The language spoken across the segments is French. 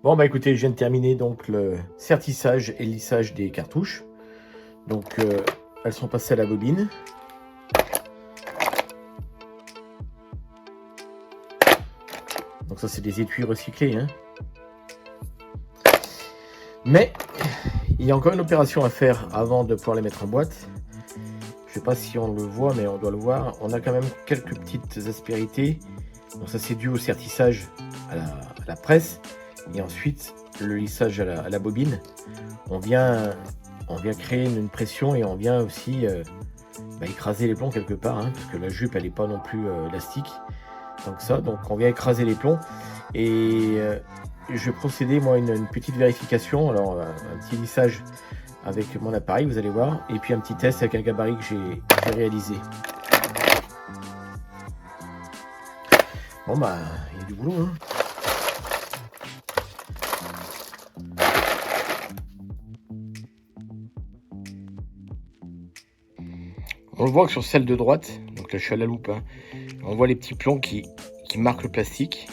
Bon bah écoutez, je viens de terminer donc le sertissage et le lissage des cartouches. Donc elles sont passées à la bobine. Donc ça c'est des étuis recyclés, hein. Mais il y a encore une opération à faire avant de pouvoir les mettre en boîte. Je sais pas si on le voit, mais on doit le voir. On a quand même quelques petites aspérités. Donc ça c'est dû au sertissage à la presse. Et ensuite le lissage à la bobine. On vient créer une pression et on vient aussi écraser les plombs quelque part, hein, parce que la jupe elle n'est pas non plus élastique. Donc on vient écraser les plombs. Et je vais procéder moi à une petite vérification. Alors un petit lissage avec mon appareil, vous allez voir, et puis un petit test avec un gabarit que j'ai réalisé. Bon bah il y a du boulot, hein. On le voit que sur celle de droite, donc là je suis à la loupe, hein, on voit les petits plombs qui marquent le plastique.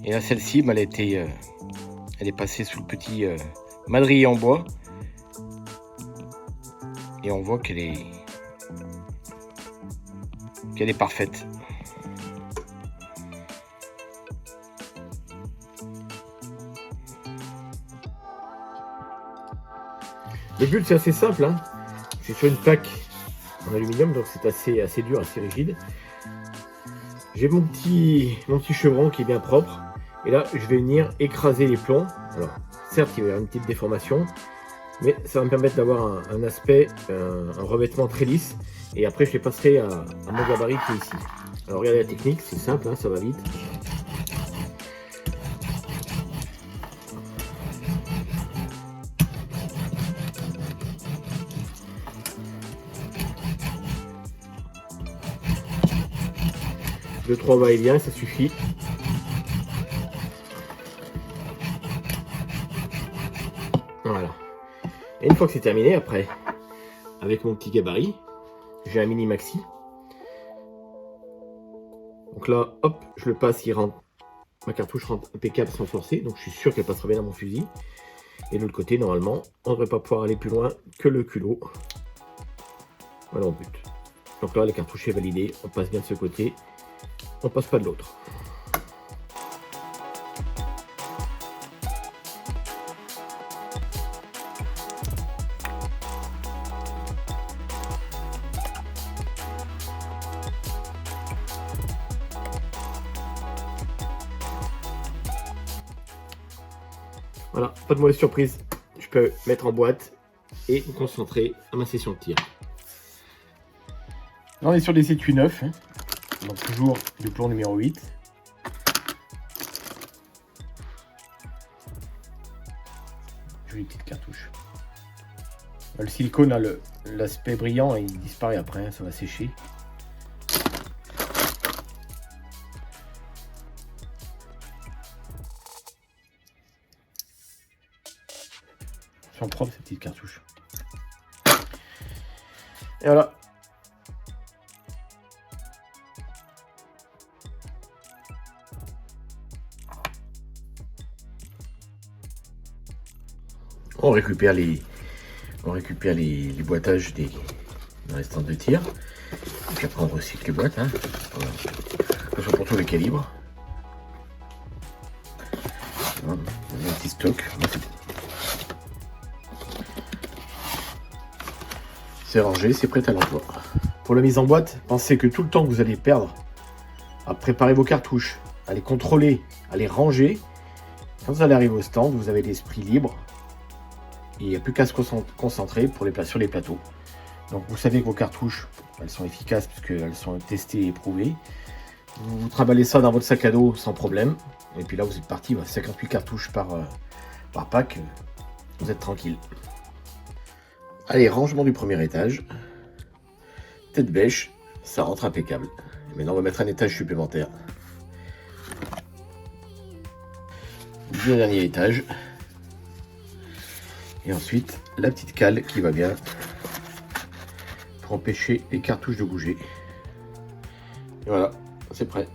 Et là celle-ci, elle est passée sous le petit madrier en bois. Et on voit qu'elle est parfaite. Le but c'est assez simple, hein. C'est sur une plaque en aluminium, donc c'est assez dur, assez rigide. J'ai mon petit chevron qui est bien propre. Et là, je vais venir écraser les plombs. Alors, certes, il va y avoir une petite déformation, mais ça va me permettre d'avoir un aspect, un revêtement très lisse. Et après, je les passerai à mon gabarit qui est ici. Alors, regardez la technique, c'est simple, hein, ça va vite. Deux, trois va-et-vient, ça suffit. Voilà. Et une fois que c'est terminé, après, avec mon petit gabarit, j'ai un mini maxi. Donc là, hop, je le passe, il rentre. Ma cartouche rentre impeccable sans forcer, donc je suis sûr qu'elle passera bien dans mon fusil. Et de l'autre côté, normalement, on ne devrait pas pouvoir aller plus loin que le culot. Voilà mon but. Donc là, la cartouche est validée, on passe bien de ce côté, on passe pas de l'autre. Voilà, pas de mauvaise surprise. Je peux mettre en boîte et me concentrer à ma session de tir. Là, on est sur des étuis neufs, hein. Donc toujours du plomb numéro 8. Jolie petite cartouche. Le silicone a l'aspect brillant et il disparaît après, hein, ça va sécher. Sont propres ces petites cartouches. Et voilà. On récupère les boîtages des restants de tir. Et puis après on recycle les boîtes, hein. Voilà. Ça sont pour tous les calibres. Voilà. Un petit stock. C'est rangé, c'est prêt à l'emploi. Pour la mise en boîte, pensez que tout le temps que vous allez perdre à préparer vos cartouches, à les contrôler, à les ranger, quand vous allez arriver au stand, vous avez l'esprit libre. Il n'y a plus qu'à se concentrer sur les plateaux. Donc vous savez que vos cartouches, elles sont efficaces puisqu'elles sont testées et éprouvées. Vous trimballez ça dans votre sac à dos sans problème. Et puis là vous êtes parti, 58 cartouches par pack. Vous êtes tranquille. Allez, rangement du premier étage. Tête bêche, ça rentre impeccable. Maintenant on va mettre un étage supplémentaire. Le dernier étage. Et ensuite, la petite cale qui va bien pour empêcher les cartouches de bouger. Et voilà, c'est prêt.